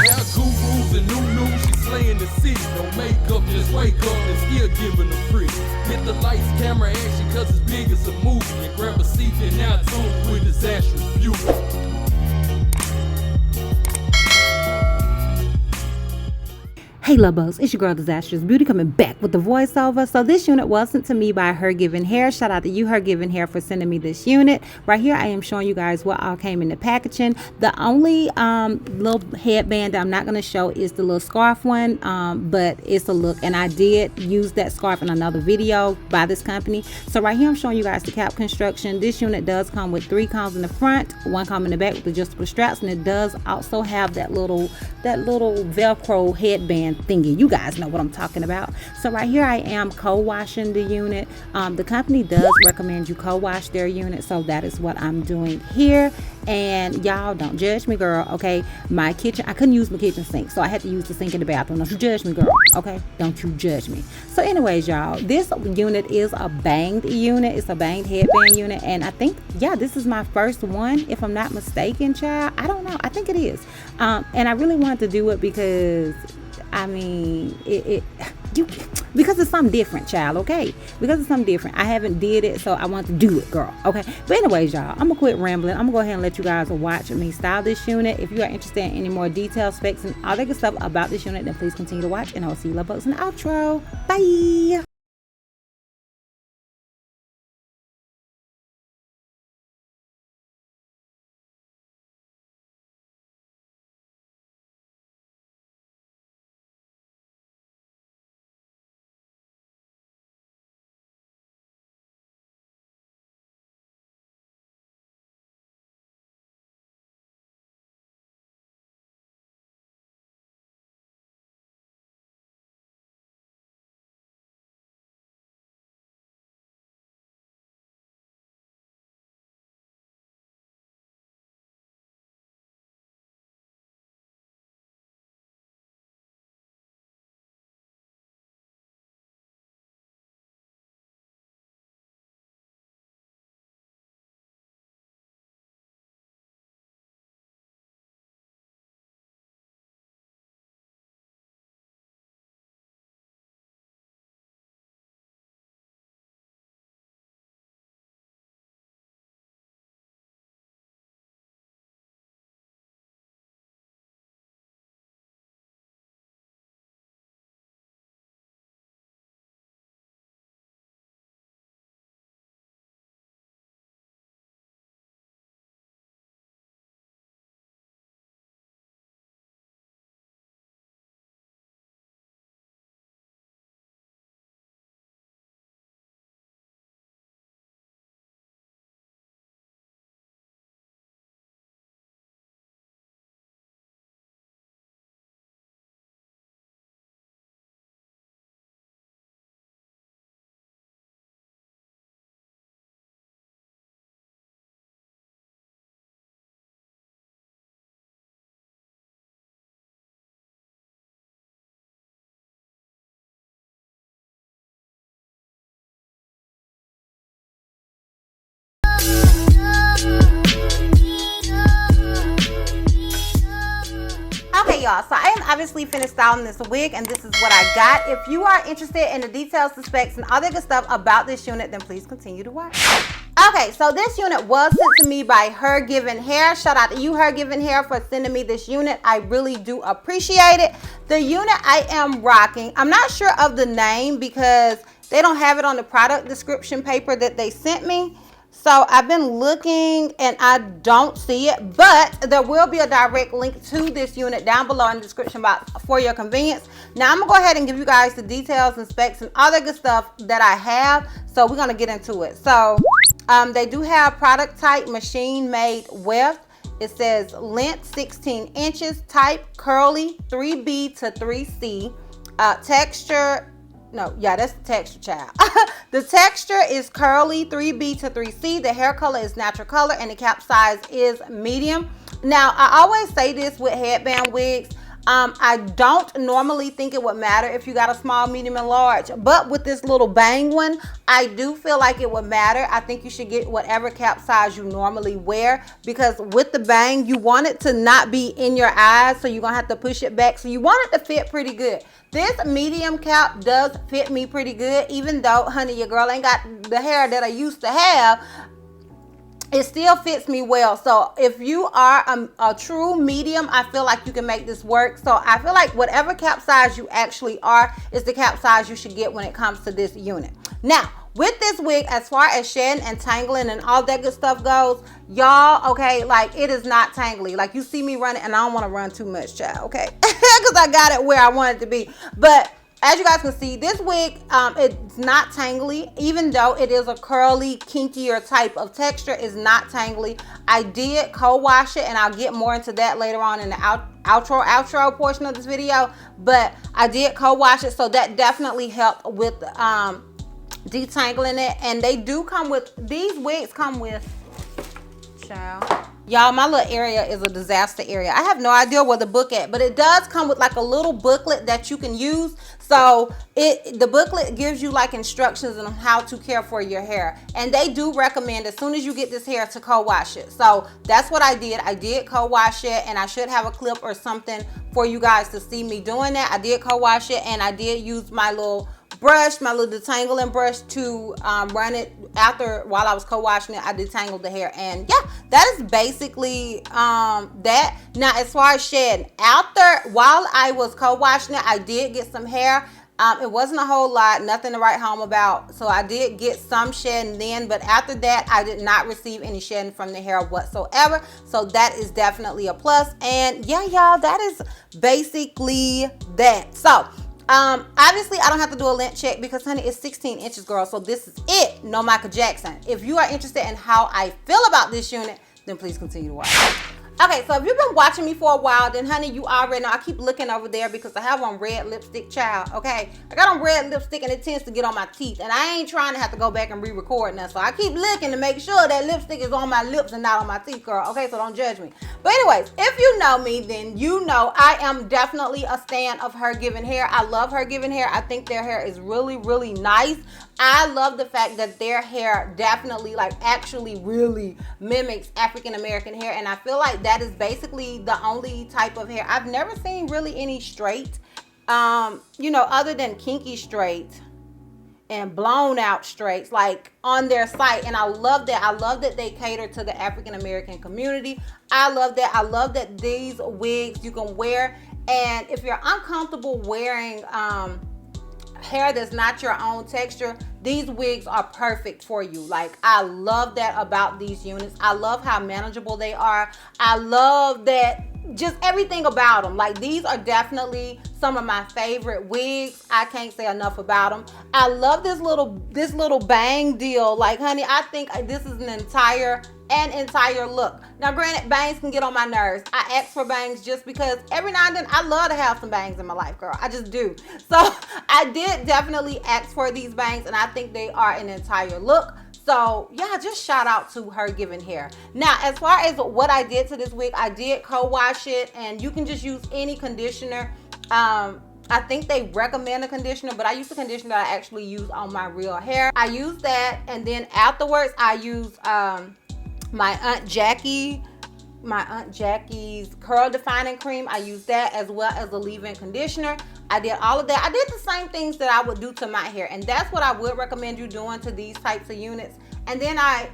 Hair gurus and new, she slaying the city. No makeup, just wake up and still giving them pretty. Hit the lights, camera, action, cause it's big as a movie. And grab a seat and now tune with Disastrous Beauty. Hey love bugs, it's your girl Disastrous Beauty coming back with the voiceover. So this unit was sent to me by HerGivenHair. Shout out to you, HerGivenHair, for sending me this unit. Right here I am showing you guys what all came in the packaging. The only little headband that I'm not going to show is the little scarf one, but it's a look, and I did use that scarf in another video by this company. So right here I'm showing you guys the cap construction. This unit does come with 3 combs in the front, 1 comb in the back with adjustable straps, and it does also have that little Velcro headband thingy. You guys know what I'm talking about. So right here I am co-washing the unit. The company does recommend you co-wash their unit, so that is what I'm doing here. And y'all don't judge me, girl, okay? My kitchen, I couldn't use my kitchen sink, so I had to use the sink in the bathroom. Don't you judge me, girl, okay? Don't you judge me. So anyways, y'all, this unit is a banged unit. It's a banged headband unit, and I think, yeah, this is my first one, if I'm not mistaken, child. I don't know. I think it is. And I really wanted to do it because I mean, because it's something different, child, okay? Because it's something different. I haven't did it, so I want to do it, girl, okay? But anyways, y'all, I'm gonna quit rambling. I'm gonna go ahead and let you guys watch me style this unit. If you are interested in any more details, specs, and all that good stuff about this unit, then please continue to watch, and I'll see you love bugs in the outro. Bye! Okay, y'all, so I am obviously finished styling this wig, and this is what I got. If you are interested in the details, the specs, and all that good stuff about this unit, then please continue to watch. Okay, so this unit was sent to me by HerGivenHair. Shout out to you, HerGivenHair, for sending me this unit. I really do appreciate it. The unit I am rocking, I'm not sure of the name because they don't have it on the product description paper that they sent me. So I've been looking and I don't see it, but there will be a direct link to this unit down below in the description box for your convenience. Now I'm gonna go ahead and give you guys the details and specs and all that good stuff that I have. So we're gonna get into it. So they do have product type machine made weft. It says length 16 inches, type curly 3B to 3C, texture. No, yeah, that's the texture, child. The texture is curly 3B to 3C. The hair color is natural color, and the cap size is medium. Now, I always say this with headband wigs. I don't normally think it would matter if you got a small, medium, and large, but with this little bang one, I do feel like it would matter. I think you should get whatever cap size you normally wear, because with the bang, you want it to not be in your eyes, so you're gonna have to push it back. So you want it to fit pretty good. This medium cap does fit me pretty good, even though, honey, your girl ain't got the hair that I used to have. It still fits me well. So if you are a true medium, I feel like you can make this work. So I feel like whatever cap size you actually are is the cap size you should get when it comes to this unit. Now, with this wig, as far as shedding and tangling and all that good stuff goes, y'all, okay, like it is not tangly. Like you see me running, and I don't want to run too much, child, okay? Because I got it where I want it to be. But as you guys can see, this wig, it's not tangly, even though it is a curly, kinkier type of texture. It's not tangly. I did co-wash it, and I'll get more into that later on in the outro portion of this video. But I did co-wash it, so that definitely helped with detangling it. And they do come with, these wigs come with, child. Y'all, my little area is a disaster area. I have no idea where the book at, but it does come with like a little booklet that you can use. So the booklet gives you like instructions on how to care for your hair. And they do recommend as soon as you get this hair to co-wash it. So that's what I did. I did co-wash it, and I should have a clip or something for you guys to see me doing that. I did co-wash it, and I did use my little brush, my little detangling brush to run it after, while I was co-washing it. I detangled the hair, and yeah, that is basically that. Now, as far as shedding, while I was co-washing it, I did get some hair. It wasn't a whole lot, nothing to write home about. So I did get some shedding then, but after that, I did not receive any shedding from the hair whatsoever. So that is definitely a plus. And yeah, y'all, that is basically that. So obviously I don't have to do a length check because, honey, it's 16 inches, girl. So this is it. No Michael Jackson. If you are interested in how I feel about this unit, then please continue to watch. Okay, so if you've been watching me for a while, then honey, you already know I keep looking over there because I have on red lipstick, child, okay? I got on red lipstick and it tends to get on my teeth, and I ain't trying to have to go back and re-record now, so I keep looking to make sure that lipstick is on my lips and not on my teeth, girl, okay? So don't judge me. But anyways, if you know me, then you know I am definitely a stan of HerGivenHair. I love HerGivenHair. I think their hair is really, really nice. I love the fact that their hair definitely, like, actually really mimics African American hair, and I feel like that is basically the only type of hair. I've never seen really any straight, you know, other than kinky straight and blown out straights, like on their site. And I love that. I love that they cater to the African American community. I love that. I love that these wigs you can wear, and if you're uncomfortable wearing hair that's not your own texture, these wigs are perfect for you. Like, I love that about these units. I love how manageable they are. I love that, just everything about them. Like, these are definitely some of my favorite wigs. I can't say enough about them. I love this little bang deal. Like, honey, I think this is an entire look. Now, granted, bangs can get on my nerves. I ask for bangs just because every now and then I love to have some bangs in my life, girl. I just do. So I did definitely ask for these bangs, and I think they are an entire look. So yeah, just shout out to HerGivenHair. Now, as far as what I did to this wig, I did co-wash it, and you can just use any conditioner. I think they recommend a conditioner, but I use the conditioner that I actually use on my real hair. I use that, and then afterwards I use my Aunt Jackie's curl defining cream. I use that, as well as a leave-in conditioner. I did all of that. I did the same things that I would do to my hair, and that's what I would recommend you doing to these types of units. And then I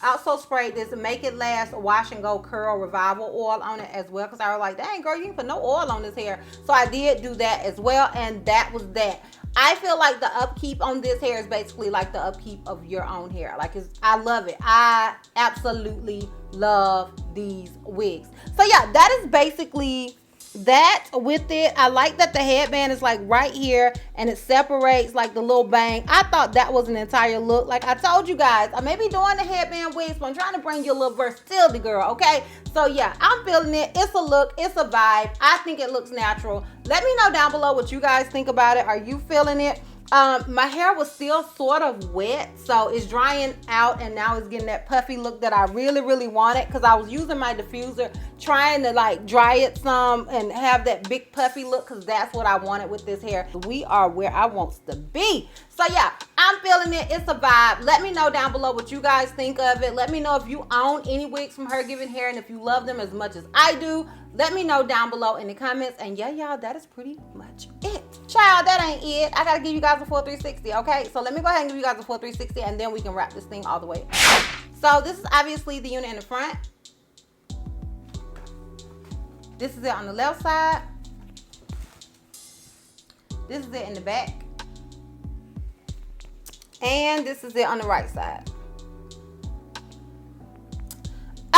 also sprayed this Make It Last Wash and Go Curl Revival Oil on it as well, because I was like, dang girl, you didn't put no oil on this hair. So I did do that as well, and that was that. I feel like the upkeep on this hair is basically like the upkeep of your own hair. Like, I love it. I absolutely love these wigs. So yeah, that is basically that with it. I like that the headband is like right here, and it separates like the little bang. I thought that was an entire look. Like I told you guys, I may be doing the headband wigs, but I'm trying to bring you a little versatility, girl, okay? So yeah, I'm feeling it. It's a look, it's a vibe. I think it looks natural. Let me know down below what you guys think about it. Are you feeling it? My hair was still sort of wet, so it's drying out, and now it's getting that puffy look that I really wanted, because I was using my diffuser trying to like dry it some and have that big puffy look, because that's what I wanted with this hair. We are where I want to be. So yeah, I'm feeling it. It's a vibe. Let me know down below what you guys think of it. Let me know if you own any wigs from HerGivenHair, and if you love them as much as I do. Let me know down below in the comments. And yeah, y'all, that is pretty much it. Child, that ain't it. I gotta give you guys a full 360, okay? So let me go ahead and give you guys a full 360, and then we can wrap this thing all the way up. So this is obviously the unit in the front. This is it on the left side. This is it in the back. And this is it on the right side.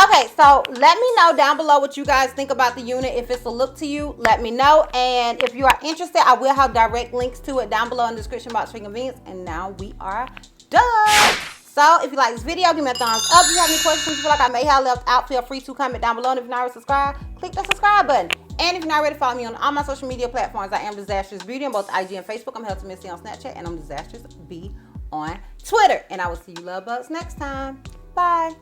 Okay, so let me know down below what you guys think about the unit. If it's a look to you, let me know. And if you are interested, I will have direct links to it down below in the description box for your convenience. And now we are done. So if you like this video, give me a thumbs up. If you have any questions you feel like I may have left out, feel free to comment down below. And if you're not already subscribed, click the subscribe button. And if you're not ready to follow me on all my social media platforms, I am DizastrousBeauty on both IG and Facebook. I'm Health Missy on Snapchat, and I'm DizastrousB on Twitter. And I will see you love bugs next time. Bye.